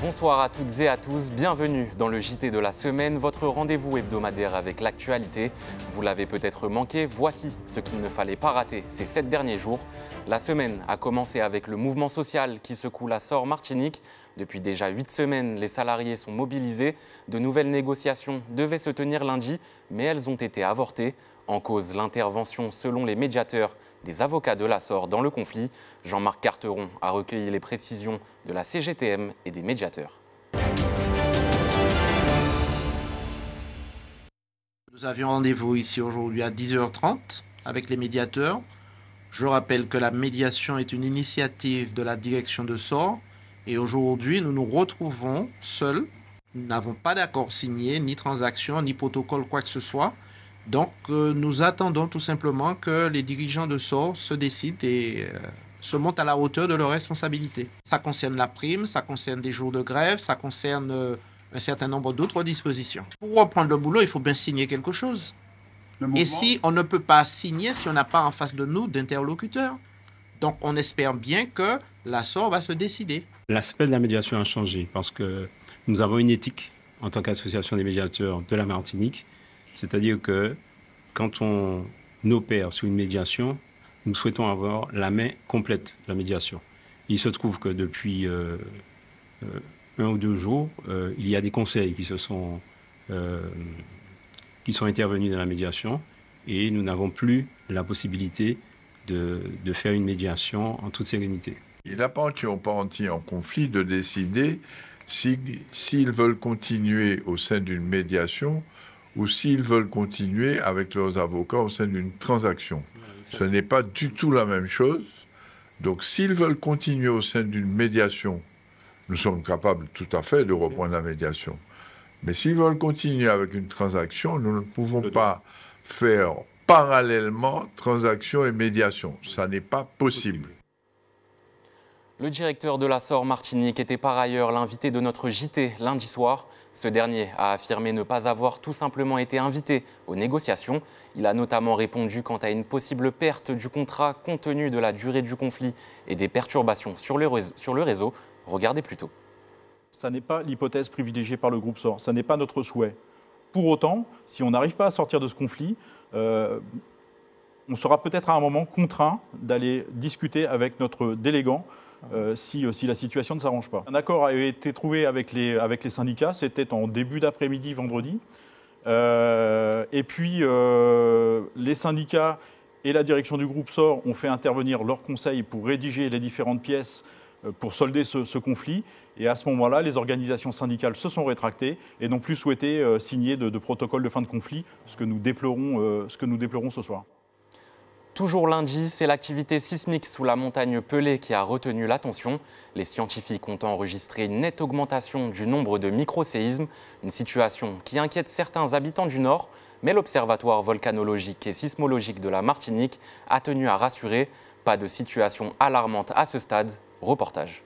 Bonsoir à toutes et à tous, bienvenue dans le JT de la semaine, votre rendez-vous hebdomadaire avec l'actualité. Vous l'avez peut-être manqué, voici ce qu'il ne fallait pas rater ces 7 derniers jours. La semaine a commencé avec le mouvement social qui secoue la Sor Martinique. Depuis déjà 8 semaines, les salariés sont mobilisés. De nouvelles négociations devaient se tenir lundi, mais elles ont été avortées. En cause, l'intervention, selon les médiateurs, des avocats de la Sor dans le conflit. Jean-Marc Carteron a recueilli les précisions de la CGTM et des médiateurs. Nous avions rendez-vous ici aujourd'hui à 10h30 avec les médiateurs. Je rappelle que la médiation est une initiative de la direction de Sor. Et aujourd'hui, nous nous retrouvons seuls. Nous n'avons pas d'accord signé, ni transaction, ni protocole, quoi que ce soit. Donc, nous attendons tout simplement que les dirigeants de Sor se décident et se montent à la hauteur de leurs responsabilités. Ça concerne la prime, ça concerne des jours de grève, ça concerne un certain nombre d'autres dispositions. Pour reprendre le boulot, il faut bien signer quelque chose. Et si on ne peut pas signer, si on n'a pas en face de nous d'interlocuteurs, donc on espère bien que la Sor va se décider. L'aspect de la médiation a changé parce que nous avons une éthique en tant qu'association des médiateurs de la Martinique. C'est-à-dire que quand on opère sur une médiation, nous souhaitons avoir la main complète de la médiation. Il se trouve que depuis 1 ou 2 jours, il y a des conseils qui sont intervenus dans la médiation et nous n'avons plus la possibilité de faire une médiation en toute sérénité. Il appartient aux parties en conflit de décider s'ils veulent continuer au sein d'une médiation ou s'ils veulent continuer avec leurs avocats au sein d'une transaction. Ce n'est pas du tout la même chose. Donc s'ils veulent continuer au sein d'une médiation, nous sommes capables tout à fait de reprendre la médiation. Mais s'ils veulent continuer avec une transaction, nous ne pouvons pas faire parallèlement transaction et médiation. Ça n'est pas possible. Le directeur de la Sor Martinique était par ailleurs l'invité de notre JT lundi soir. Ce dernier a affirmé ne pas avoir tout simplement été invité aux négociations. Il a notamment répondu quant à une possible perte du contrat compte tenu de la durée du conflit et des perturbations sur le réseau. Regardez plutôt. Ça n'est pas l'hypothèse privilégiée par le groupe Sor, ça n'est pas notre souhait. Pour autant, si on n'arrive pas à sortir de ce conflit, on sera peut-être à un moment contraint d'aller discuter avec notre délégant si la situation ne s'arrange pas. Un accord a été trouvé avec les syndicats, c'était en début d'après-midi vendredi. Et puis les syndicats et la direction du groupe Sor ont fait intervenir leurs conseils pour rédiger les différentes pièces pour solder ce conflit. Et à ce moment-là, les organisations syndicales se sont rétractées et n'ont plus souhaité signer de protocole de fin de conflit, ce que nous déplorons ce soir. Toujours lundi, c'est l'activité sismique sous la montagne Pelée qui a retenu l'attention. Les scientifiques ont enregistré une nette augmentation du nombre de micro-séismes, une situation qui inquiète certains habitants du Nord, mais l'Observatoire volcanologique et sismologique de la Martinique a tenu à rassurer. Pas de situation alarmante à ce stade. Reportage.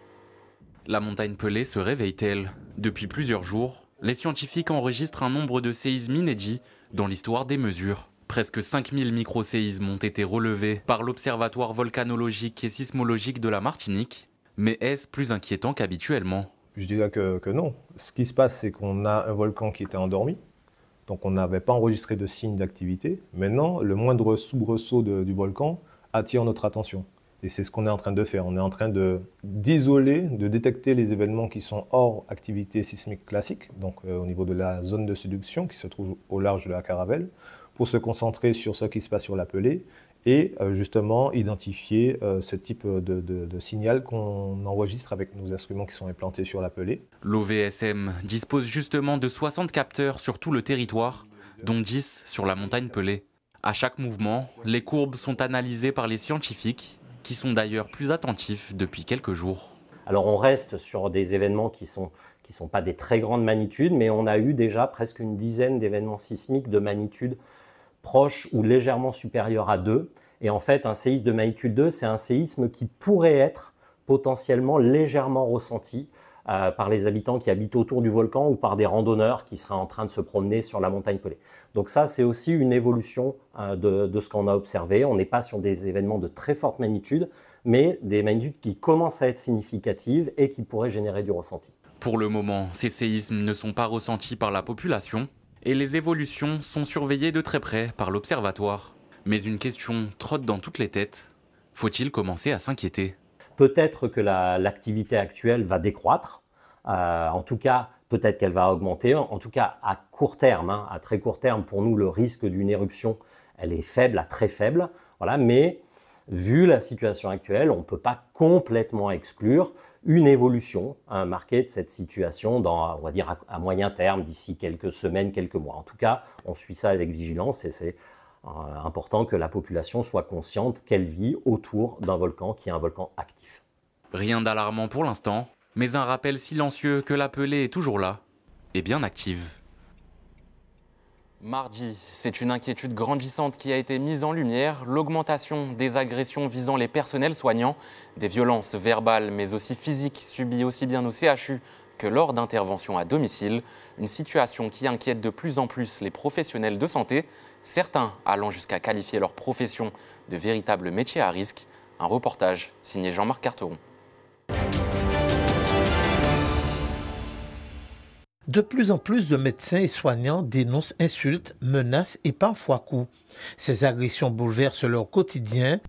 La montagne Pelée se réveille-t-elle? Depuis plusieurs jours, les scientifiques enregistrent un nombre de séismes inédits dans l'histoire des mesures. Presque 5000 micro-séismes ont été relevés par l'Observatoire volcanologique et sismologique de la Martinique. Mais est-ce plus inquiétant qu'habituellement? Je dirais que non. Ce qui se passe, c'est qu'on a un volcan qui était endormi. Donc on n'avait pas enregistré de signes d'activité. Maintenant, le moindre soubresaut du volcan attire notre attention. Et c'est ce qu'on est en train de faire. On est en train d'isoler, de détecter les événements qui sont hors activité sismique classique, donc au niveau de la zone de subduction qui se trouve au large de la Caravelle, pour se concentrer sur ce qui se passe sur la Pelée et justement identifier ce type de signal qu'on enregistre avec nos instruments qui sont implantés sur la Pelée. L'OVSM dispose justement de 60 capteurs sur tout le territoire, dont 10 sur la montagne Pelée. À chaque mouvement, les courbes sont analysées par les scientifiques, qui sont d'ailleurs plus attentifs depuis quelques jours. Alors on reste sur des événements qui sont pas des très grandes magnitudes, mais on a eu déjà presque une dizaine d'événements sismiques de magnitude proche ou légèrement supérieure à 2. Et en fait, un séisme de magnitude 2, c'est un séisme qui pourrait être potentiellement légèrement ressenti par les habitants qui habitent autour du volcan ou par des randonneurs qui seraient en train de se promener sur la montagne Pelée. Donc ça, c'est aussi une évolution de ce qu'on a observé. On n'est pas sur des événements de très forte magnitude, mais des magnitudes qui commencent à être significatives et qui pourraient générer du ressenti. Pour le moment, ces séismes ne sont pas ressentis par la population et les évolutions sont surveillées de très près par l'Observatoire. Mais une question trotte dans toutes les têtes. Faut-il commencer à s'inquiéter ? Peut-être que l'activité actuelle va décroître. En tout cas, peut-être qu'elle va augmenter. En tout cas, à court terme, à très court terme, pour nous, le risque d'une éruption, elle est faible à très faible. Voilà, mais vu la situation actuelle, on ne peut pas complètement exclure une évolution marquée de cette situation dans, on va dire, à moyen terme, d'ici quelques semaines, quelques mois. En tout cas, on suit ça avec vigilance et c'est important que la population soit consciente qu'elle vit autour d'un volcan qui est un volcan actif. Rien d'alarmant pour l'instant, mais un rappel silencieux que la Pelée est toujours là et bien active. Mardi, c'est une inquiétude grandissante qui a été mise en lumière, l'augmentation des agressions visant les personnels soignants, des violences verbales mais aussi physiques subies aussi bien au CHU que lors d'interventions à domicile, une situation qui inquiète de plus en plus les professionnels de santé, certains allant jusqu'à qualifier leur profession de véritable métier à risque. Un reportage signé Jean-Marc Carteron. De plus en plus de médecins et soignants dénoncent insultes, menaces et parfois coups. Ces agressions bouleversent leur quotidien.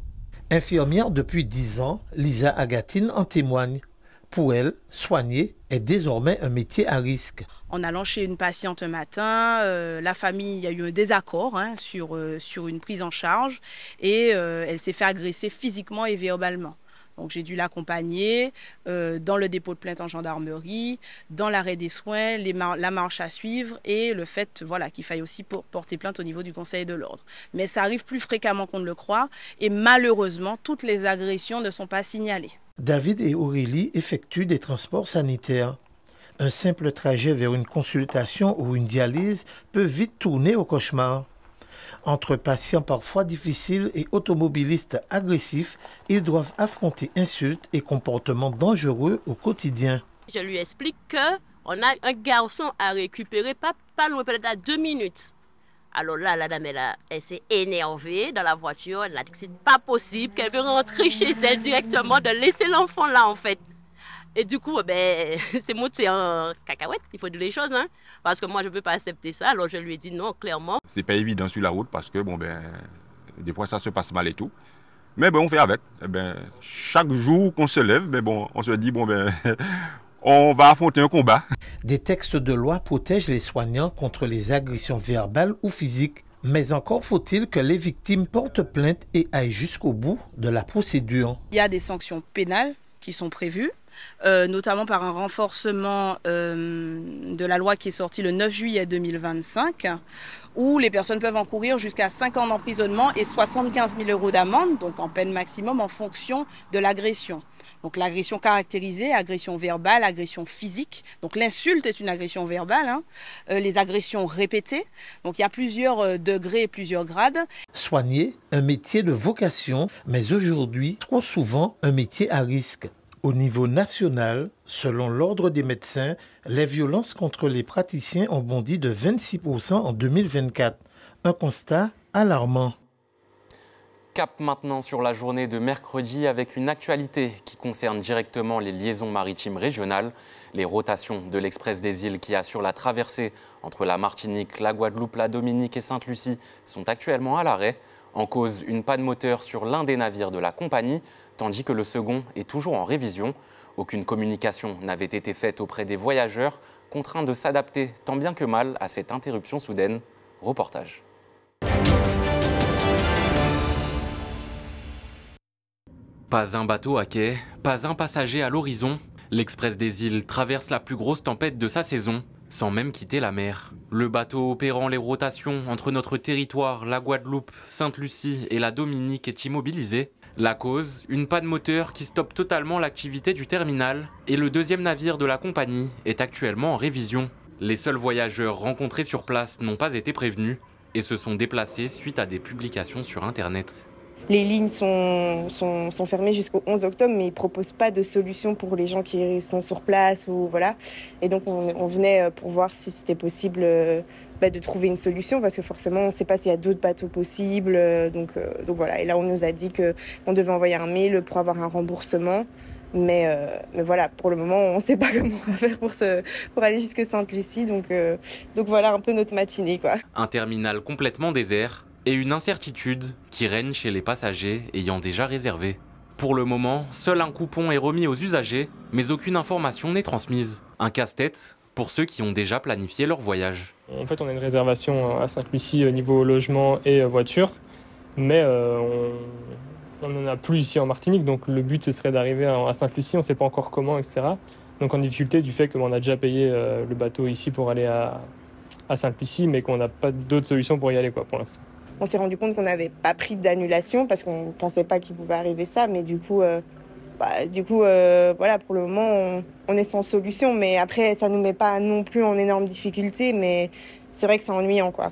Infirmière depuis 10 ans, Lisa Agatine en témoigne. Pour elle, soigner est désormais un métier à risque. En allant chez une patiente un matin, la famille, il y a eu un désaccord sur une prise en charge et elle s'est fait agresser physiquement et verbalement. Donc j'ai dû l'accompagner dans le dépôt de plainte en gendarmerie, dans l'arrêt des soins, la marche à suivre et le fait qu'il faille aussi porter plainte au niveau du Conseil de l'ordre. Mais ça arrive plus fréquemment qu'on ne le croit et malheureusement, toutes les agressions ne sont pas signalées. David et Aurélie effectuent des transports sanitaires. Un simple trajet vers une consultation ou une dialyse peut vite tourner au cauchemar. Entre patients parfois difficiles et automobilistes agressifs, ils doivent affronter insultes et comportements dangereux au quotidien. Je lui explique qu'on a un garçon à récupérer, pas loin, peut-être à 2 minutes. Alors là, la dame, elle s'est énervée dans la voiture. Elle a dit que c'est pas possible, qu'elle veut rentrer chez elle directement, de laisser l'enfant là, en fait. Et du coup, c'est monté en cacahuète, il faut dire les choses, parce que moi, je ne peux pas accepter ça. Alors, je lui ai dit non, clairement. C'est pas évident sur la route parce que, des fois, ça se passe mal et tout. Mais on fait avec. Chaque jour qu'on se lève, on se dit, on va affronter un combat. Des textes de loi protègent les soignants contre les agressions verbales ou physiques. Mais encore faut-il que les victimes portent plainte et aillent jusqu'au bout de la procédure. Il y a des sanctions pénales qui sont prévues. Notamment par un renforcement de la loi qui est sortie le 9 juillet 2025, où les personnes peuvent encourir jusqu'à 5 ans d'emprisonnement et 75 000 € d'amende, donc en peine maximum en fonction de l'agression. Donc l'agression caractérisée, agression verbale, agression physique. Donc l'insulte est une agression verbale. Les agressions répétées. Donc il y a plusieurs degrés et plusieurs grades. Soigner, un métier de vocation, mais aujourd'hui, trop souvent, un métier à risque. Au niveau national, selon l'Ordre des médecins, les violences contre les praticiens ont bondi de 26% en 2024. Un constat alarmant. Cap maintenant sur la journée de mercredi avec une actualité qui concerne directement les liaisons maritimes régionales. Les rotations de l'Express des îles qui assure la traversée entre la Martinique, la Guadeloupe, la Dominique et Sainte-Lucie sont actuellement à l'arrêt. En cause, une panne moteur sur l'un des navires de la compagnie, tandis que le second est toujours en révision. Aucune communication n'avait été faite auprès des voyageurs, contraints de s'adapter tant bien que mal à cette interruption soudaine. Reportage. Pas un bateau à quai, pas un passager à l'horizon. L'Express des îles traverse la plus grosse tempête de sa saison, sans même quitter la mer. Le bateau opérant les rotations entre notre territoire, la Guadeloupe, Sainte-Lucie et la Dominique est immobilisé. La cause, une panne moteur qui stoppe totalement l'activité du terminal et le deuxième navire de la compagnie est actuellement en révision. Les seuls voyageurs rencontrés sur place n'ont pas été prévenus et se sont déplacés suite à des publications sur Internet. Les lignes sont fermées jusqu'au 11 octobre, mais ils ne proposent pas de solution pour les gens qui sont sur place. Voilà. Et donc, on venait pour voir si c'était possible de trouver une solution, parce que forcément, on ne sait pas s'il y a d'autres bateaux possibles. Donc voilà. Et là, on nous a dit qu'on devait envoyer un mail pour avoir un remboursement. Mais voilà, pour le moment, on ne sait pas comment on va faire pour aller jusque Sainte-Lucie. Donc voilà un peu notre matinée, quoi. Un terminal complètement désert et une incertitude qui règne chez les passagers ayant déjà réservé. Pour le moment, seul un coupon est remis aux usagers, mais aucune information n'est transmise. Un casse-tête pour ceux qui ont déjà planifié leur voyage. En fait, on a une réservation à Sainte-Lucie au niveau logement et voiture, mais on n'en a plus ici en Martinique, donc le but ce serait d'arriver à Sainte-Lucie, on ne sait pas encore comment, etc. Donc en difficulté du fait qu'on a déjà payé le bateau ici pour aller à Sainte-Lucie, mais qu'on n'a pas d'autre solution pour y aller pour l'instant. On s'est rendu compte qu'on n'avait pas pris d'annulation parce qu'on ne pensait pas qu'il pouvait arriver ça, mais du coup, voilà, pour le moment, on est sans solution. Mais après, ça ne nous met pas non plus en énorme difficulté, mais c'est vrai que c'est ennuyant, quoi.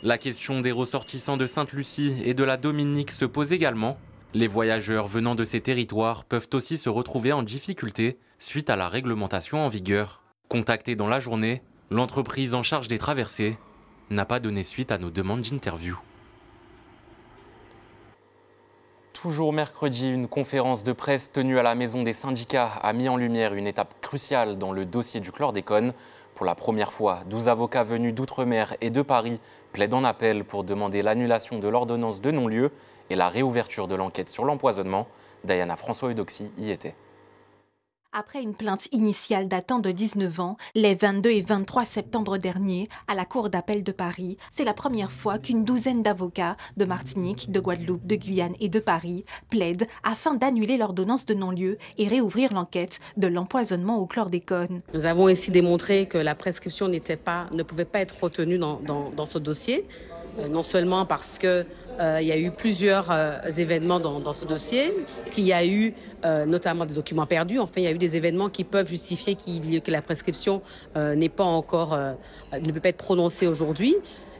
La question des ressortissants de Sainte-Lucie et de la Dominique se pose également. Les voyageurs venant de ces territoires peuvent aussi se retrouver en difficulté suite à la réglementation en vigueur. Contactée dans la journée, l'entreprise en charge des traversées n'a pas donné suite à nos demandes d'interview. Toujours mercredi, une conférence de presse tenue à la Maison des syndicats a mis en lumière une étape cruciale dans le dossier du chlordécone. Pour la première fois, 12 avocats venus d'outre-mer et de Paris plaident en appel pour demander l'annulation de l'ordonnance de non-lieu et la réouverture de l'enquête sur l'empoisonnement. Diana François-Eudoxie y était. Après une plainte initiale datant de 19 ans, les 22 et 23 septembre dernier, à la Cour d'appel de Paris, c'est la première fois qu'une douzaine d'avocats de Martinique, de Guadeloupe, de Guyane et de Paris plaident afin d'annuler l'ordonnance de non-lieu et réouvrir l'enquête de l'empoisonnement au chlordécone. Nous avons ainsi démontré que la prescription ne pouvait pas être retenue dans ce dossier. Non seulement parce qu'il y a eu plusieurs événements dans ce dossier, qu'il y a eu notamment des documents perdus. Enfin, il y a eu des événements qui peuvent justifier que la prescription ne peut pas être prononcée aujourd'hui.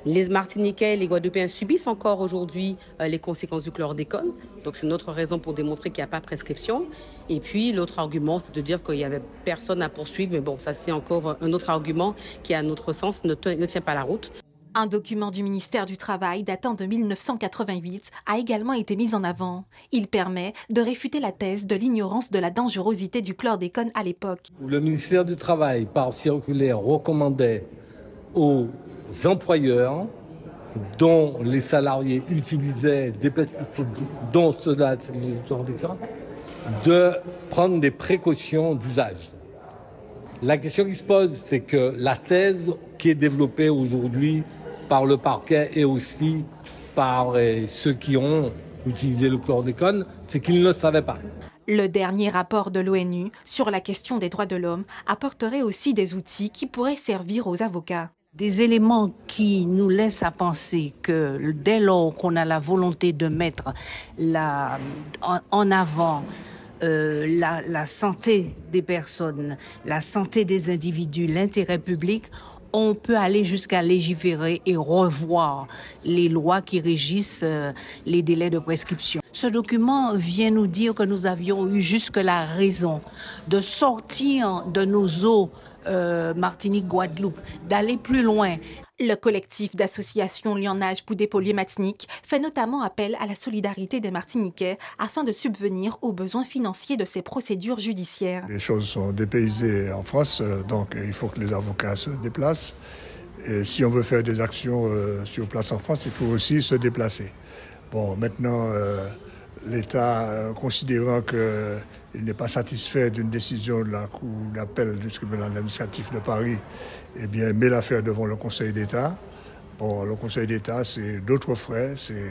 Les Martiniquais et les Guadeloupéens subissent encore aujourd'hui les conséquences du chlordécone. Donc c'est notre raison pour démontrer qu'il n'y a pas de prescription. Et puis l'autre argument, c'est de dire qu'il n'y avait personne à poursuivre. Mais bon, ça c'est encore un autre argument qui, à notre sens, ne tient pas la route. Un document du ministère du Travail datant de 1988 a également été mis en avant. Il permet de réfuter la thèse de l'ignorance de la dangerosité du chlordécone à l'époque. Le ministère du Travail, par circulaire, recommandait aux employeurs dont les salariés utilisaient des pesticides, dont cela, c'est le chlordécone, de prendre des précautions d'usage. La question qui se pose, c'est que la thèse qui est développée aujourd'hui par le parquet et aussi par ceux qui ont utilisé le chlordécone, c'est qu'ils ne le savaient pas. Le dernier rapport de l'ONU sur la question des droits de l'homme apporterait aussi des outils qui pourraient servir aux avocats. Des éléments qui nous laissent à penser que dès lors qu'on a la volonté de mettre en avant la santé des personnes, la santé des individus, l'intérêt public, on peut aller jusqu'à légiférer et revoir les lois qui régissent les délais de prescription. Ce document vient nous dire que nous avions eu jusque-là raison de sortir de nos eaux Martinique-Guadeloupe, d'aller plus loin. Le collectif d'associations Lionnage Poudé Polymatinique fait notamment appel à la solidarité des Martiniquais afin de subvenir aux besoins financiers de ces procédures judiciaires. Les choses sont dépaysées en France, donc il faut que les avocats se déplacent. Et si on veut faire des actions sur place en France, il faut aussi se déplacer. Bon, maintenant, l'État, considérant qu'il n'est pas satisfait d'une décision de la Cour d'appel du tribunal administratif de Paris, eh bien, met l'affaire devant le Conseil d'État. Bon, le Conseil d'État, c'est d'autres frais, c'est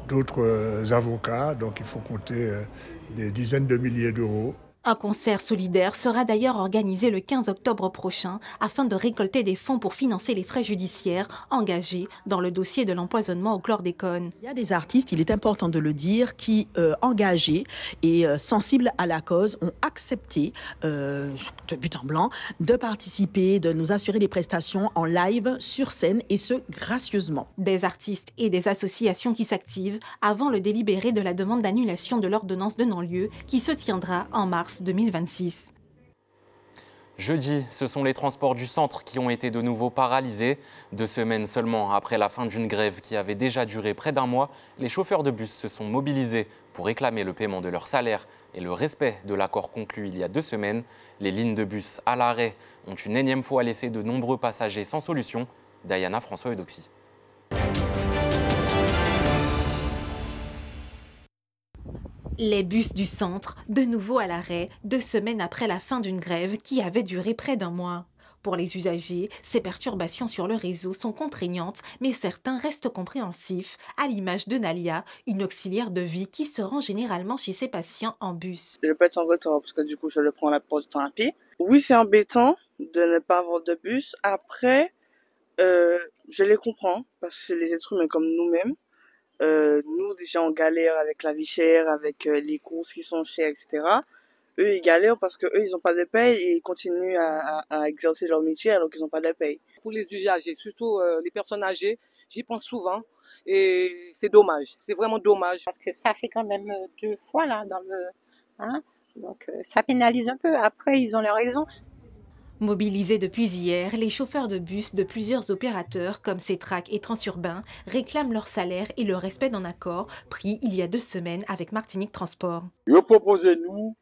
d'autres avocats, donc il faut compter des dizaines de milliers d'euros. Un concert solidaire sera d'ailleurs organisé le 15 octobre prochain afin de récolter des fonds pour financer les frais judiciaires engagés dans le dossier de l'empoisonnement au chlordécone. Il y a des artistes, il est important de le dire, qui, engagés et sensibles à la cause, ont accepté, de but en blanc, de participer, de nous assurer des prestations en live, sur scène, et ce, gracieusement. Des artistes et des associations qui s'activent avant le délibéré de la demande d'annulation de l'ordonnance de non-lieu qui se tiendra en mars 2026. Jeudi, ce sont les transports du centre qui ont été de nouveau paralysés. 2 semaines seulement après la fin d'une grève qui avait déjà duré près d'1 mois, les chauffeurs de bus se sont mobilisés pour réclamer le paiement de leur salaire et le respect de l'accord conclu il y a 2 semaines. Les lignes de bus à l'arrêt ont une énième fois laissé de nombreux passagers sans solution. Diana François-Eudoxy. Les bus du centre, de nouveau à l'arrêt, 2 semaines après la fin d'une grève qui avait duré près d'1 mois. Pour les usagers, ces perturbations sur le réseau sont contraignantes, mais certains restent compréhensifs, à l'image de Nalia, une auxiliaire de vie qui se rend généralement chez ses patients en bus. Je peux être en retard parce que du coup, je le prends la plupart du temps à pied. Oui, c'est embêtant de ne pas avoir de bus. Après, je les comprends parce que c'est les êtres humains comme nous-mêmes. Nous, déjà, on galère avec la vie chère, avec les courses qui sont chères, etc. Eux, ils galèrent parce que eux, ils n'ont pas de paye et ils continuent à exercer leur métier alors qu'ils n'ont pas de paye. Pour les usagers, surtout les personnes âgées, j'y pense souvent et c'est dommage. C'est vraiment dommage. Parce que ça fait quand même 2 fois là dans le... Hein, donc ça pénalise un peu. Après, ils ont leur raison. Mobilisés depuis hier, les chauffeurs de bus de plusieurs opérateurs comme Cetrac et Transurbain réclament leur salaire et le respect d'un accord pris il y a 2 semaines avec Martinique Transport. Ils proposez-nous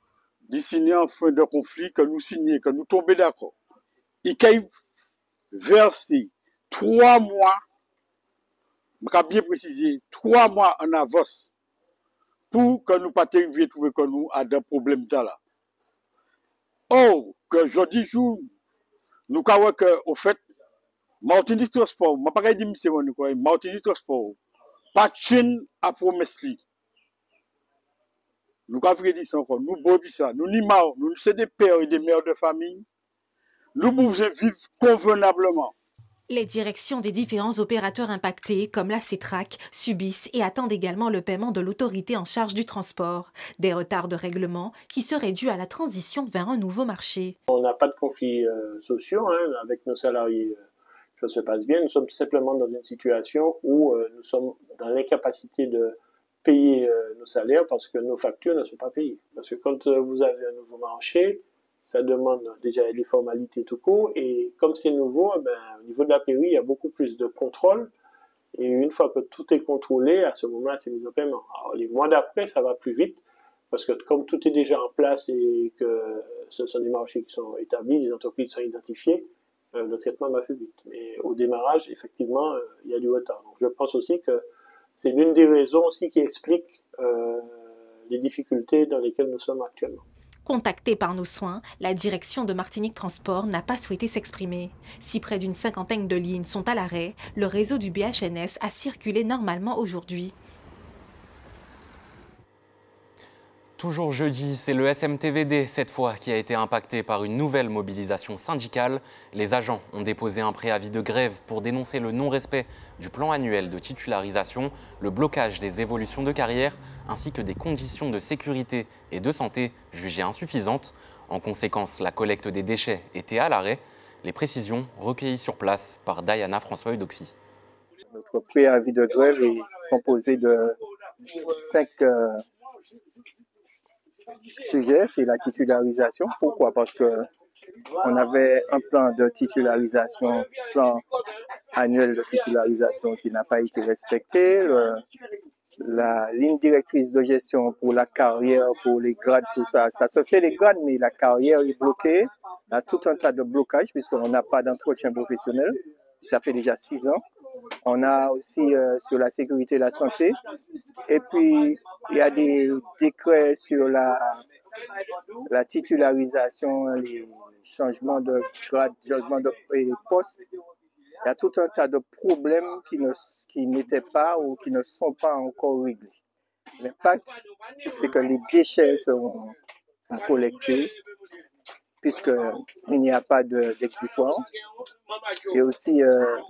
de signer en fin de conflit, que nous signions, que nous tombions d'accord. Ils ont versé 3 mois, je vais bien préciser, 3 mois en avance pour que nous ne pas arriver trouver que nous avons des problèmes là. Oh, que je dis jour, nous avons que, au fait, Martinique Transport, je ne vais pas dire c'est mon quoi, Martinique Transport, pas de chaîne à promesse. Nous avons dit ça encore, nous avons dit ça, nous n'y marre, nous sommes des pères et des mères de famille, nous pouvons vivre convenablement. Les directions des différents opérateurs impactés, comme la Cetrac, subissent et attendent également le paiement de l'autorité en charge du transport. Des retards de règlement qui seraient dus à la transition vers un nouveau marché. On n'a pas de conflits sociaux avec nos salariés. Ça se passe bien. Nous sommes simplement dans une situation où nous sommes dans l'incapacité de payer nos salaires parce que nos factures ne sont pas payées. Parce que quand vous avez un nouveau marché, ça demande déjà les formalités tout court, et comme c'est nouveau, au niveau de la PRI, il y a beaucoup plus de contrôle, et une fois que tout est contrôlé, à ce moment-là, c'est mis en paiement. Alors, les mois d'après, ça va plus vite, parce que comme tout est déjà en place et que ce sont des marchés qui sont établis, les entreprises sont identifiées, le traitement va plus vite. Mais au démarrage, effectivement, il y a du retard. Donc, je pense aussi que c'est l'une des raisons aussi qui explique les difficultés dans lesquelles nous sommes actuellement. Contactée par nos soins, la direction de Martinique Transport n'a pas souhaité s'exprimer. Si près d'une 50aine de lignes sont à l'arrêt, le réseau du BHNS a circulé normalement aujourd'hui. Toujours jeudi, c'est le SMTVD, cette fois, qui a été impacté par une nouvelle mobilisation syndicale. Les agents ont déposé un préavis de grève pour dénoncer le non-respect du plan annuel de titularisation, le blocage des évolutions de carrière, ainsi que des conditions de sécurité et de santé jugées insuffisantes. En conséquence, la collecte des déchets était à l'arrêt. Les précisions recueillies sur place par Diana François-Eudoxy. Notre préavis de grève est composé de 5 sujet, c'est la titularisation. Pourquoi? Parce que on avait un plan de titularisation, plan annuel de titularisation qui n'a pas été respecté. La ligne directrice de gestion pour la carrière, pour les grades, tout ça, ça se fait les grades, mais la carrière est bloquée. Il y a tout un tas de blocages puisqu'on n'a pas d'entretien professionnel. Ça fait déjà 6 ans. On a aussi sur la sécurité et la santé. Et puis, il y a des décrets sur la titularisation, les changements de grade, changements de poste. Il y a tout un tas de problèmes qui n'étaient pas ou qui ne sont pas encore réglés. L'impact, c'est que les déchets seront collectés puisqu'il n'y a pas d'exitoire. Et aussi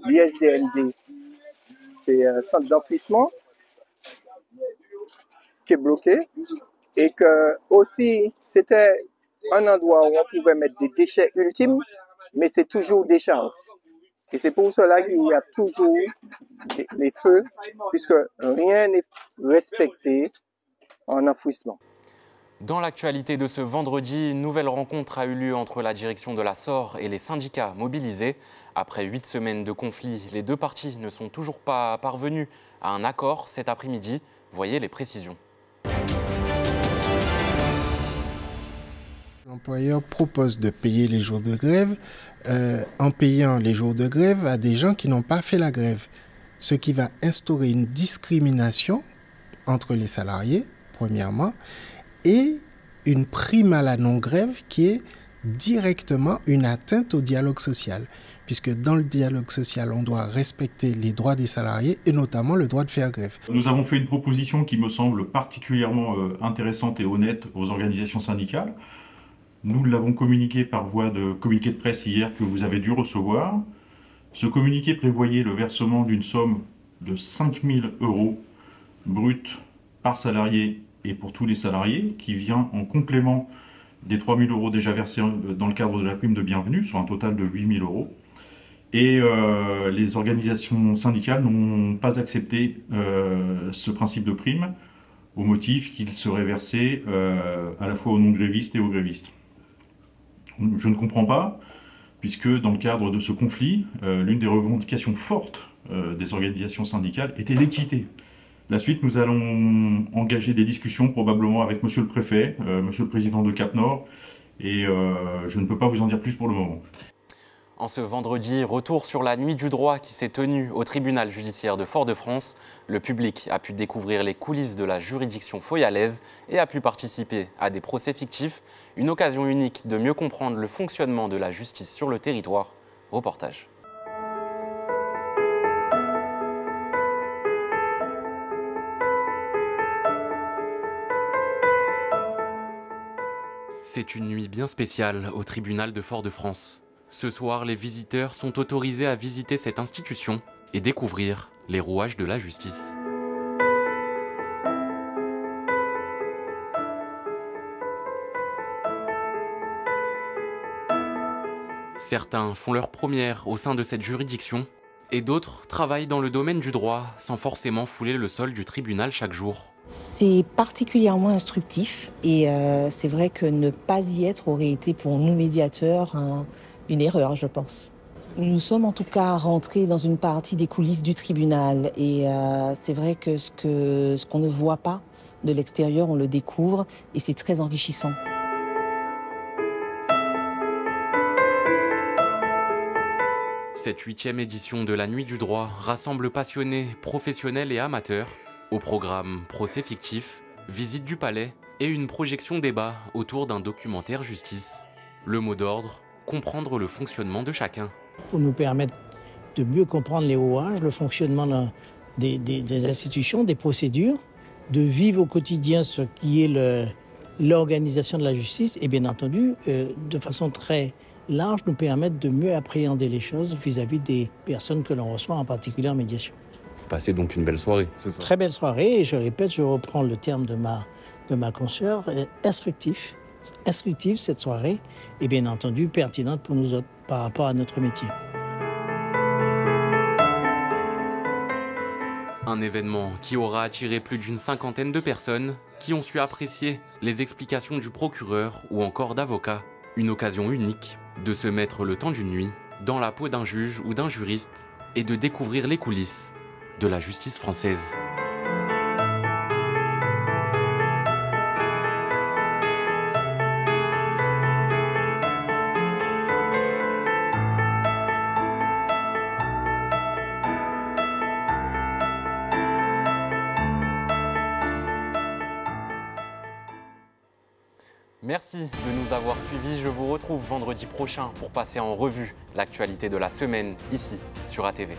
l'USDND, c'est un centre d'enfouissement qui est bloqué et que aussi c'était un endroit où on pouvait mettre des déchets ultimes, mais c'est toujours des charges. Et c'est pour cela qu'il y a toujours les feux, puisque rien n'est respecté en enfouissement. Dans l'actualité de ce vendredi, une nouvelle rencontre a eu lieu entre la direction de la SOR et les syndicats mobilisés. Après 8 semaines de conflit, les deux parties ne sont toujours pas parvenues à un accord cet après-midi. Voyez les précisions. L'employeur propose de payer les jours de grève en payant les jours de grève à des gens qui n'ont pas fait la grève. Ce qui va instaurer une discrimination entre les salariés, premièrement, et une prime à la non-grève qui est directement une atteinte au dialogue social. Puisque dans le dialogue social, on doit respecter les droits des salariés et notamment le droit de faire grève. Nous avons fait une proposition qui me semble particulièrement intéressante et honnête aux organisations syndicales. Nous l'avons communiqué par voie de communiqué de presse hier que vous avez dû recevoir. Ce communiqué prévoyait le versement d'une somme de 5 000 € bruts par salarié et pour tous les salariés, qui vient en complément des 3 000 € déjà versés dans le cadre de la prime de bienvenue, sur un total de 8 000 €. Et les organisations syndicales n'ont pas accepté ce principe de prime au motif qu'il serait versé à la fois aux non-grévistes et aux grévistes. Je ne comprends pas, puisque dans le cadre de ce conflit, l'une des revendications fortes des organisations syndicales était l'équité. La suite, nous allons engager des discussions probablement avec Monsieur le Préfet, Monsieur le Président de Cap-Nord, et je ne peux pas vous en dire plus pour le moment. En ce vendredi, retour sur la nuit du droit qui s'est tenue au tribunal judiciaire de Fort-de-France. Le public a pu découvrir les coulisses de la juridiction foyalaise et a pu participer à des procès fictifs. Une occasion unique de mieux comprendre le fonctionnement de la justice sur le territoire. Reportage. C'est une nuit bien spéciale au tribunal de Fort-de-France. Ce soir, les visiteurs sont autorisés à visiter cette institution et découvrir les rouages de la justice. Certains font leur première au sein de cette juridiction et d'autres travaillent dans le domaine du droit sans forcément fouler le sol du tribunal chaque jour. C'est particulièrement instructif et c'est vrai que ne pas y être aurait été pour nous médiateurs une erreur, je pense. Nous sommes en tout cas rentrés dans une partie des coulisses du tribunal et c'est vrai que ce qu'on ne voit pas de l'extérieur, on le découvre et c'est très enrichissant. Cette 8e édition de la Nuit du droit rassemble passionnés, professionnels et amateurs. Au programme procès fictifs, visite du palais et une projection débat autour d'un documentaire justice. Le mot d'ordre, comprendre le fonctionnement de chacun. Pour nous permettre de mieux comprendre les rouages, le fonctionnement des institutions, des procédures, de vivre au quotidien ce qui est l'organisation de la justice et bien entendu, de façon très large, nous permettre de mieux appréhender les choses vis-à-vis des personnes que l'on reçoit, en particulier en médiation. Vous passez donc une belle soirée, ce soir. Très belle soirée et je répète, je reprends le terme de ma consoeur, instructif cette soirée et bien entendu pertinente pour nous autres par rapport à notre métier. Un événement qui aura attiré plus d'une 50aine de personnes qui ont su apprécier les explications du procureur ou encore d'avocats. Une occasion unique de se mettre le temps d'une nuit dans la peau d'un juge ou d'un juriste et de découvrir les coulisses de la justice française. Merci de nous avoir suivis. Je vous retrouve vendredi prochain pour passer en revue l'actualité de la semaine ici sur ATV.